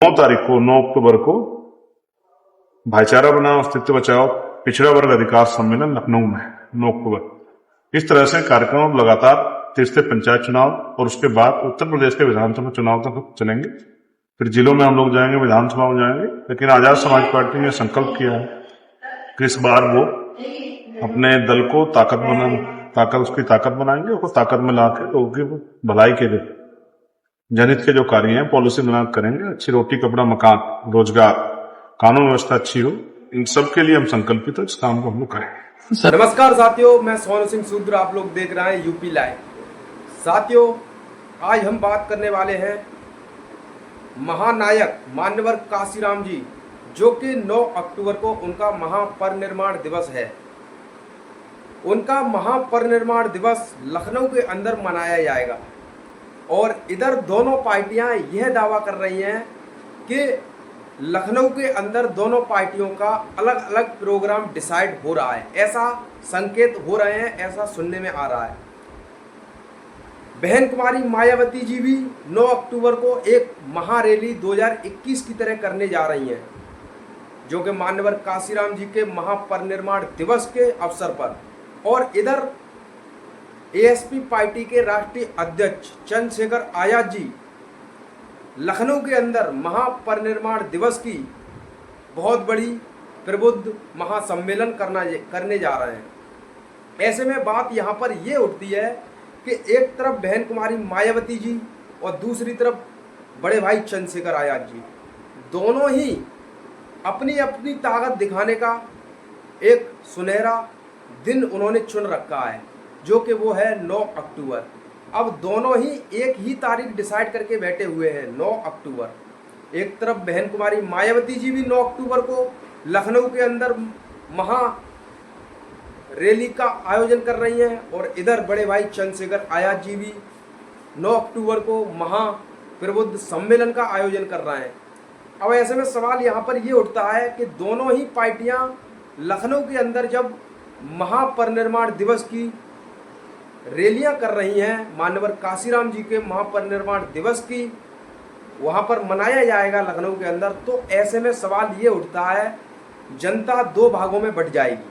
तारीख को 9 अक्टूबर को भाईचारा बनाओ अस्तित्व बचाओ पिछड़ा वर्ग अधिकार सम्मेलन लखनऊ में 9 अक्टूबर। इस तरह से कार्यक्रम लगातार तीसरे पंचायत चुनाव और उसके बाद उत्तर प्रदेश के विधानसभा चुनाव तक चलेंगे। फिर जिलों में हम लोग जाएंगे, विधानसभा में जाएंगे। लेकिन आजाद समाज पार्टी ने संकल्प किया है कि इस बार वो अपने दल को उसकी ताकत बनाएंगे, उसको ताकत में लाकर लोगों की भलाई के लिए जनहित के जो कार्य हैं पॉलिसी बना करेंगे। अच्छी रोटी कपड़ा मकान रोजगार कानून व्यवस्था अच्छी हो, इन सब के लिए हम संकल्पित है। इस काम को हम लोग करेंगे। नमस्कार साथियों, मैं सोनू सिंह सूद्र, आप लोग देख रहे हैं यूपी लाइव। साथियों, आज हम बात करने वाले हैं महानायक मान्यवर काशीराम जी, जो कि 9 अक्टूबर को उनका महापरिनिर्वाण दिवस है। उनका महापरिनिर्वाण दिवस लखनऊ के अंदर मनाया जाएगा और इधर दोनों पार्टियां यह दावा कर रही हैं कि लखनऊ के अंदर दोनों पार्टियों का अलग अलग प्रोग्राम डिसाइड हो रहा है। ऐसा संकेत हो रहे हैं, ऐसा सुनने में आ रहा है। बहन कुमारी मायावती जी भी 9 अक्टूबर को एक महारैली 2021 की तरह करने जा रही हैं, जो कि मान्यवर काशीराम जी के महापरिनिर्वाण दिवस के अवसर पर। और इधर एएसपी पार्टी के राष्ट्रीय अध्यक्ष चंद्रशेखर आजाद जी लखनऊ के अंदर महापरिनिर्वाण दिवस की बहुत बड़ी प्रबुद्ध महासम्मेलन करने जा रहे हैं। ऐसे में बात यहाँ पर ये उठती है कि एक तरफ बहन कुमारी मायावती जी और दूसरी तरफ बड़े भाई चंद्रशेखर आजाद जी, दोनों ही अपनी अपनी ताकत दिखाने का एक सुनहरा दिन उन्होंने चुन रखा है, जो कि वो है 9 अक्टूबर। अब दोनों ही एक ही तारीख डिसाइड करके बैठे हुए हैं, 9 अक्टूबर। एक तरफ बहन कुमारी मायावती जी भी 9 अक्टूबर को लखनऊ के अंदर महा रैली का आयोजन कर रही हैं और इधर बड़े भाई चंद्रशेखर आजाद जी भी 9 अक्टूबर को महा प्रबुद्ध सम्मेलन का आयोजन कर रहे हैं। अब ऐसे में सवाल यहाँ पर ये उठता है कि दोनों ही पार्टियाँ लखनऊ के अंदर जब महापरिनिर्वाण दिवस की रैलियां कर रही हैं, मान्यवर काशीराम जी के महापरिनिर्वाण दिवस की वहां पर मनाया जाएगा लखनऊ के अंदर, तो ऐसे में सवाल ये उठता है, जनता 2 भागों में बट जाएगी।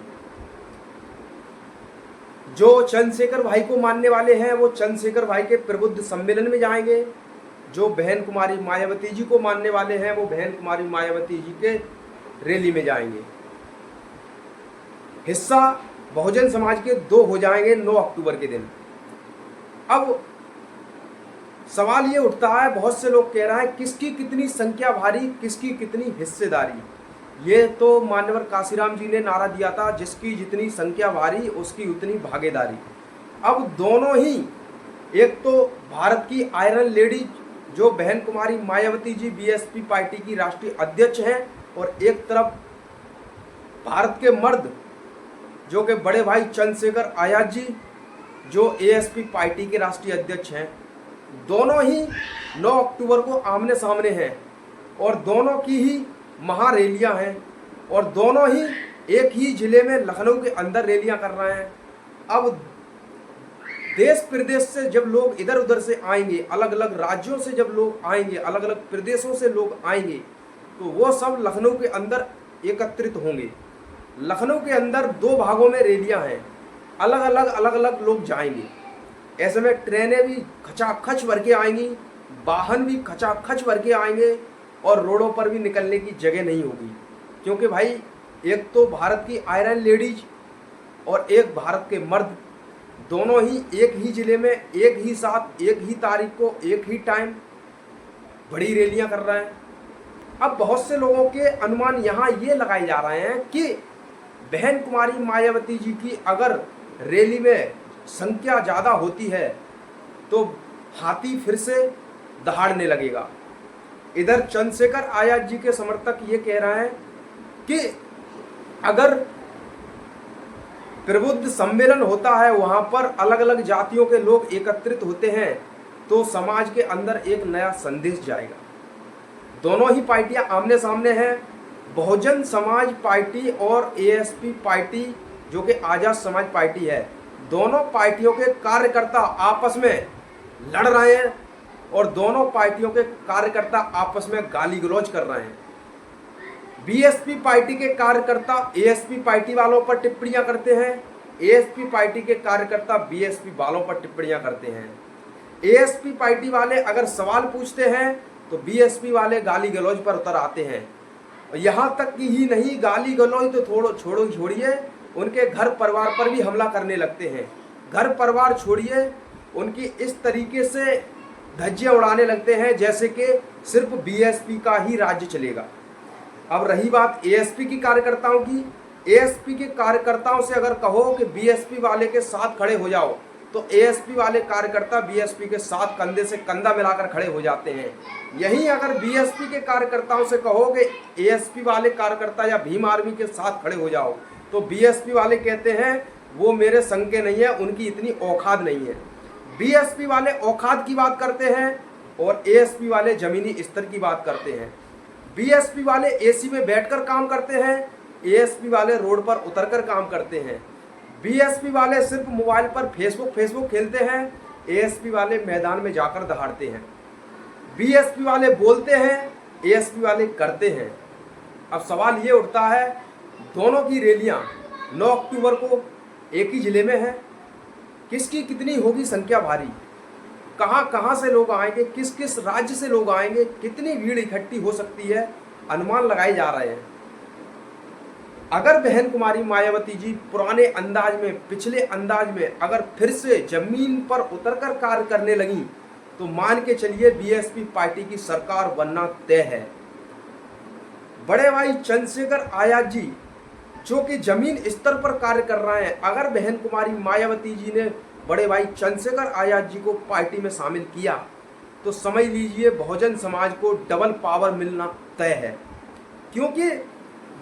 जो चंद्रशेखर भाई को मानने वाले हैं वो चंद्रशेखर भाई के प्रबुद्ध सम्मेलन में जाएंगे, जो बहन कुमारी मायावती जी को मानने वाले हैं वो बहन कुमारी मायावती जी के रैली में जाएंगे। हिस्सा बहुजन समाज के 2 हो जाएंगे 9 अक्टूबर के दिन। अब सवाल ये उठता है, बहुत से लोग कह रहे हैं किसकी कितनी संख्या भारी, किसकी कितनी हिस्सेदारी। ये तो मान्यवर काशीराम जी ने नारा दिया था, जिसकी जितनी संख्या भारी उसकी उतनी भागीदारी। अब दोनों ही, एक तो भारत की आयरन लेडी जो बहन कुमारी मायावती जी बीएसपी पार्टी की राष्ट्रीय अध्यक्ष हैं, और एक तरफ भारत के मर्द जो कि बड़े भाई चंद्रशेखर आजाद जी जो एएसपी पार्टी के राष्ट्रीय अध्यक्ष हैं। दोनों ही 9 अक्टूबर को आमने सामने हैं और दोनों की ही महारैलियां हैं और दोनों ही एक ही जिले में लखनऊ के अंदर रैलियां कर रहे हैं। अब देश प्रदेश से जब लोग इधर उधर से आएंगे, अलग अलग राज्यों से जब लोग आएंगे, अलग अलग प्रदेशों से लोग आएंगे, तो वो सब लखनऊ के अंदर एकत्रित होंगे। लखनऊ के अंदर 2 भागों में रैलियां हैं, अलग अलग लोग जाएंगे। ऐसे में ट्रेनें भी खचाखच भर के आएंगी, वाहन भी खचाखच भर के आएंगे और रोडों पर भी निकलने की जगह नहीं होगी, क्योंकि भाई एक तो भारत की आयरन लेडीज और एक भारत के मर्द, दोनों ही एक ही जिले में एक ही साथ एक ही तारीख को एक ही टाइम बड़ी रैलियां कर रहे हैं। अब बहुत से लोगों के अनुमान यहाँ ये लगाए जा रहे हैं कि बहन कुमारी मायावती जी की अगर रैली में संख्या ज़्यादा होती है तो हाथी फिर से दहाड़ने लगेगा। इधर चंद्रशेखर आजाद जी के समर्थक ये कह रहे हैं कि अगर प्रबुद्ध सम्मेलन होता है, वहाँ पर अलग अलग जातियों के लोग एकत्रित होते हैं, तो समाज के अंदर एक नया संदेश जाएगा। दोनों ही पार्टियां आमने सामने हैं, बहुजन समाज पार्टी और एएसपी पार्टी जो कि आजाद समाज पार्टी है। दोनों पार्टियों के कार्यकर्ता आपस में लड़ रहे हैं और दोनों पार्टियों के कार्यकर्ता आपस में गाली गलौज कर रहे हैं। बीएसपी पार्टी के कार्यकर्ता एएसपी पार्टी वालों पर टिप्पणियां करते हैं, एएसपी पार्टी के कार्यकर्ता बीएसपी वालों पर टिप्पणियां करते हैं। एएसपी पार्टी वाले अगर सवाल पूछते हैं तो बीएसपी वाले गाली गलौज पर उतर आते हैं। यहाँ तक कि ही नहीं, गाली गलौज तो छोड़िए, उनके घर परिवार पर भी हमला करने लगते हैं। घर परिवार छोड़िए, उनकी इस तरीके से धज्जियां उड़ाने लगते हैं जैसे कि सिर्फ बीएसपी का ही राज्य चलेगा। अब रही बात एएसपी की कार्यकर्ताओं की, एएसपी के कार्यकर्ताओं से अगर कहो कि बीएसपी वाले के साथ खड़े हो जाओ तो एएसपी वाले कार्यकर्ता बीएसपी के साथ कंधे से कंधा मिलाकर खड़े हो जाते हैं। यहीं अगर बीएसपी के कार्यकर्ताओं से कहो कि एएसपी वाले कार्यकर्ता या भीम आर्मी के साथ खड़े हो जाओ तो बीएसपी वाले कहते हैं वो मेरे संग के नहीं है, उनकी इतनी औकात नहीं है। बीएसपी वाले औकात की बात करते हैं और एएसपी वाले जमीनी स्तर की बात करते हैं। बीएसपी वाले एसी में बैठकर काम करते हैं, एएसपी वाले रोड पर उतरकर काम करते हैं। बीएसपी वाले सिर्फ मोबाइल पर फेसबुक खेलते हैं, एएसपी वाले मैदान में जाकर दहाड़ते हैं। बीएसपी वाले बोलते हैं, एएसपी वाले करते हैं। अब सवाल ये उठता है, दोनों की रैलियां 9 अक्टूबर को एक ही जिले में है, किसकी कितनी होगी संख्या भारी, कहां से लोग आएंगे, किस किस राज्य से लोग आएंगे, कितनी भीड़ इकट्ठी हो सकती है, अनुमान लगाए जा रहे हैं। अगर बहन कुमारी मायावती जी पुराने अंदाज में, पिछले अंदाज में अगर फिर से जमीन पर उतरकर कार्य करने लगी तो मान के चलिए बीएसपी पार्टी की सरकार बनना तय है। बड़े भाई चंद्रशेखर आजाद जी जो कि जमीन स्तर पर कार्य कर रहे हैं, अगर बहन कुमारी मायावती जी ने बड़े भाई चंद्रशेखर आजाद जी को पार्टी में शामिल किया तो समझ लीजिए बहुजन समाज को डबल पावर मिलना तय है। क्योंकि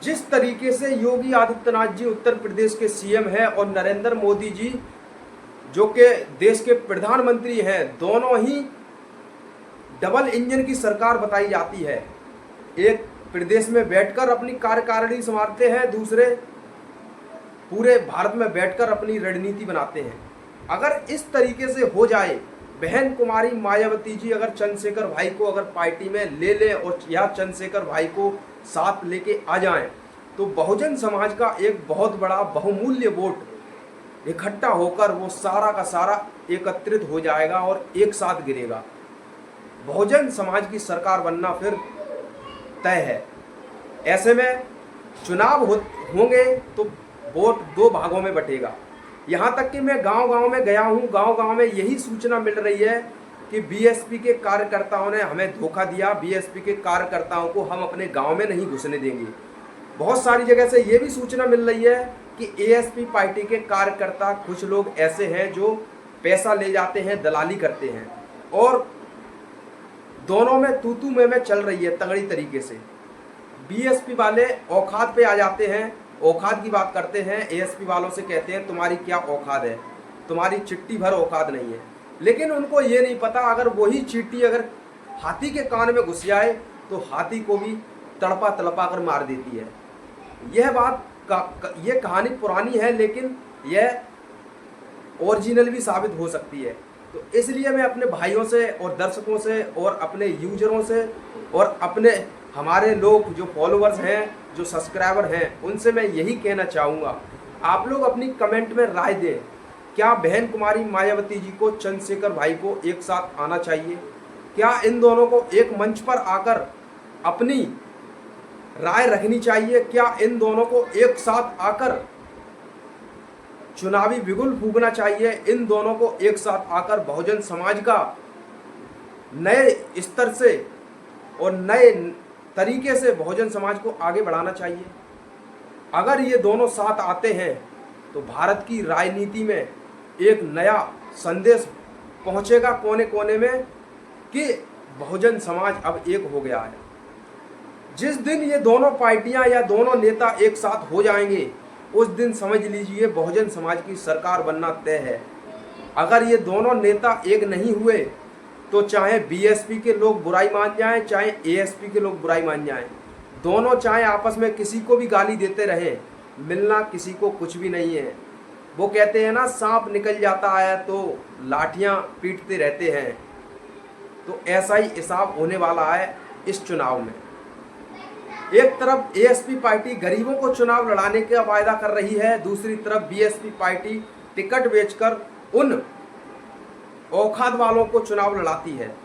जिस तरीके से योगी आदित्यनाथ जी उत्तर प्रदेश के सीएम हैं और नरेंद्र मोदी जी जो कि देश के प्रधानमंत्री हैं, दोनों ही डबल इंजन की सरकार बताई जाती है। एक प्रदेश में बैठकर अपनी कार्यकारिणी संभालते हैं, दूसरे पूरे भारत में बैठकर अपनी रणनीति बनाते हैं। अगर इस तरीके से हो जाए, बहन कुमारी मायावती जी अगर चंद्रशेखर भाई को अगर पार्टी में ले लें और या चंद्रशेखर भाई को साथ लेके आ जाएं तो बहुजन समाज का एक बहुत बड़ा बहुमूल्य वोट इकट्ठा होकर वो सारा का सारा एकत्रित हो जाएगा और एक साथ गिरेगा। बहुजन समाज की सरकार बनना फिर तय है। ऐसे में चुनाव होंगे तो वोट 2 भागों में बटेगा। यहाँ तक कि मैं गांव-गांव में गया हूँ, गांव-गांव में यही सूचना मिल रही है कि बीएसपी के कार्यकर्ताओं ने हमें धोखा दिया, बीएसपी के कार्यकर्ताओं को हम अपने गांव में नहीं घुसने देंगे। बहुत सारी जगह से ये भी सूचना मिल रही है कि एएसपी पार्टी के कार्यकर्ता कुछ लोग ऐसे हैं जो पैसा ले जाते हैं, दलाली करते हैं और दोनों में तू में चल रही है तगड़ी तरीके से। बीएसपी वाले औकात पे आ जाते हैं, औकात की बात करते हैं, एएसपी वालों से कहते हैं तुम्हारी क्या औकात है, तुम्हारी चिट्ठी भर औकात नहीं है। लेकिन उनको ये नहीं पता अगर वही चींटी अगर हाथी के कान में घुस जाए तो हाथी को भी तड़पा तड़पा कर मार देती है। यह बात ये कहानी पुरानी है लेकिन यह ओरिजिनल भी साबित हो सकती है। तो इसलिए मैं अपने भाइयों से और दर्शकों से और अपने यूजरों से और अपने हमारे लोग जो फॉलोअर्स हैं, जो सब्सक्राइबर हैं, उनसे मैं यही कहना चाहूँगा, आप लोग अपनी कमेंट में राय दें। क्या बहन कुमारी मायावती जी को चंद्रशेखर भाई को एक साथ आना चाहिए? क्या इन दोनों को एक मंच पर आकर अपनी राय रखनी चाहिए? क्या इन दोनों को एक साथ आकर चुनावी बिगुल फूंकना चाहिए? इन दोनों को एक साथ आकर बहुजन समाज का नए स्तर से और नए तरीके से बहुजन समाज को आगे बढ़ाना चाहिए। अगर ये दोनों साथ आते हैं तो भारत की राजनीति में एक नया संदेश पहुंचेगा कोने कोने में कि बहुजन समाज अब एक हो गया है। जिस दिन ये दोनों पार्टियां या दोनों नेता एक साथ हो जाएंगे उस दिन समझ लीजिए बहुजन समाज की सरकार बनना तय है। अगर ये दोनों नेता एक नहीं हुए तो चाहे बीएसपी के लोग बुराई मान जाएं, चाहे एएसपी के लोग बुराई मान जाएं, दोनों चाहे आपस में किसी को भी गाली देते रहें, मिलना किसी को कुछ भी नहीं है। वो कहते हैं ना, सांप निकल जाता है तो लाठियां पीटते रहते हैं। तो ऐसा ही हिसाब होने वाला है इस चुनाव में। एक तरफ एएसपी पार्टी गरीबों को चुनाव लड़ाने का वायदा कर रही है, दूसरी तरफ बीएसपी पार्टी टिकट बेचकर उन औकात वालों को चुनाव लड़ाती है।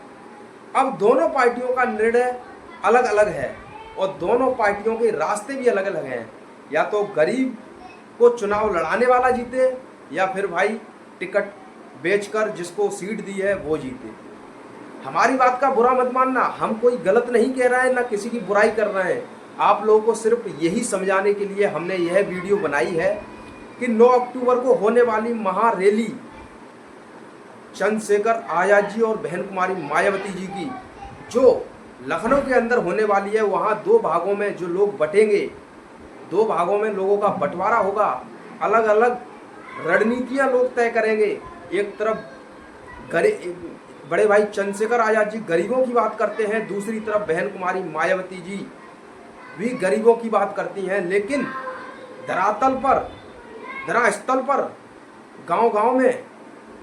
अब दोनों पार्टियों का निर्णय अलग अलग है और दोनों पार्टियों के रास्ते भी अलग अलग हैं। या तो गरीब को चुनाव लड़ाने वाला जीते या फिर भाई टिकट बेचकर जिसको सीट दी है वो जीते। हमारी बात का बुरा मत मानना, हम कोई गलत नहीं कह रहे हैं, ना किसी की बुराई कर रहे हैं। आप लोगों को सिर्फ यही समझाने के लिए हमने यह वीडियो बनाई है कि 9 अक्टूबर को होने वाली महारैली चंद्रशेखर आजाद जी और बहन कुमारी मायावती जी की जो लखनऊ के अंदर होने वाली है, वहाँ 2 भागों में जो लोग बटेंगे, 2 भागों में लोगों का बंटवारा होगा। अलग अलग रणनीतियाँ लोग तय करेंगे। एक तरफ बड़े भाई चंद्रशेखर आजाद जी गरीबों की बात करते हैं, दूसरी तरफ बहन कुमारी मायावती जी भी गरीबों की बात करती हैं। लेकिन धरातल पर, धरास्थल पर, गांव-गांव में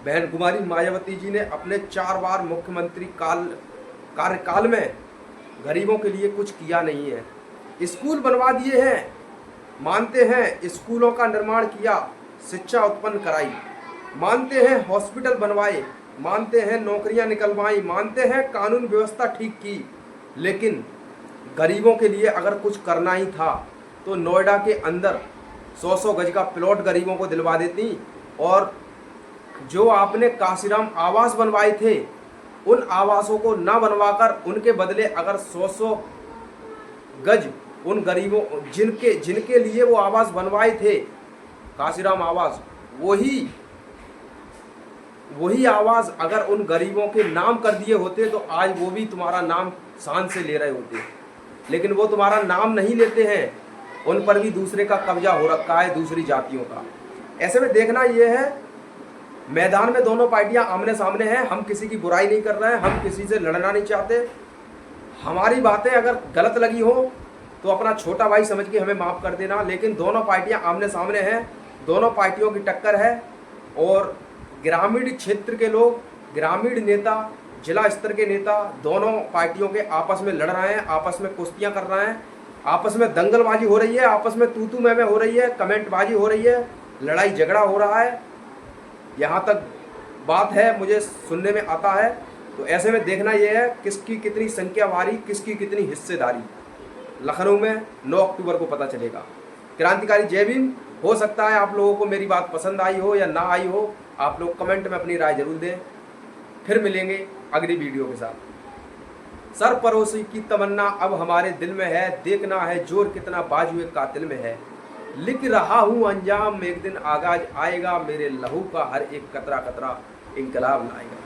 बहन कुमारी मायावती जी ने अपने 4 बार मुख्यमंत्री कार्यकाल में गरीबों के लिए कुछ किया नहीं है। स्कूल बनवा दिए हैं, मानते हैं, स्कूलों का निर्माण किया, शिक्षा उत्पन्न कराई, मानते हैं हॉस्पिटल बनवाए, मानते हैं नौकरियां निकलवाई, मानते हैं कानून व्यवस्था ठीक की। लेकिन गरीबों के लिए अगर कुछ करना ही था तो नोएडा के अंदर 100-100 गज का प्लॉट गरीबों को दिलवा देती। और जो आपने काशीराम आवास बनवाए थे, उन आवासों को ना बनवाकर उनके बदले अगर 100-100 गज उन गरीबों जिनके लिए वो आवास बनवाए थे, काशीराम आवास, वही आवास अगर उन गरीबों के नाम कर दिए होते तो आज वो भी तुम्हारा नाम शान से ले रहे होते। लेकिन वो तुम्हारा नाम नहीं लेते हैं, उन पर भी दूसरे का कब्जा हो रखा है, दूसरी जातियों का। ऐसे में देखना ये है, मैदान में दोनों पार्टियां आमने सामने हैं। हम किसी की बुराई नहीं कर रहे हैं, हम किसी से लड़ना नहीं चाहते। हमारी बातें अगर गलत लगी हो तो अपना छोटा भाई समझ के हमें माफ़ कर देना। लेकिन दोनों पार्टियां आमने सामने हैं, दोनों पार्टियों की टक्कर है। और ग्रामीण क्षेत्र के लोग, ग्रामीण नेता, जिला स्तर के नेता दोनों पार्टियों के आपस में लड़ रहे हैं, आपस में कुश्तियां कर रहे हैं, आपस में दंगलबाजी हो रही है, आपस में तू मैं हो रही है, कमेंटबाजी हो रही है, लड़ाई झगड़ा हो रहा है। यहाँ तक बात है, मुझे सुनने में आता है। तो ऐसे में देखना यह है किसकी कितनी संख्या भारी, किसकी कितनी हिस्सेदारी लखनऊ में 9 अक्टूबर को पता चलेगा। क्रांतिकारी जय भीम। हो सकता है आप लोगों को मेरी बात पसंद आई हो या ना आई हो, आप लोग कमेंट में अपनी राय जरूर दें। फिर मिलेंगे अगली वीडियो के साथ। सरपरोशी की तमन्ना अब हमारे दिल में है, देखना है जोर कितना बाजुए कातिल में है। लिख रहा हूँ अंजाम, एक दिन आगाज आएगा, मेरे लहू का हर एक कतरा कतरा इंकलाब लाएगा।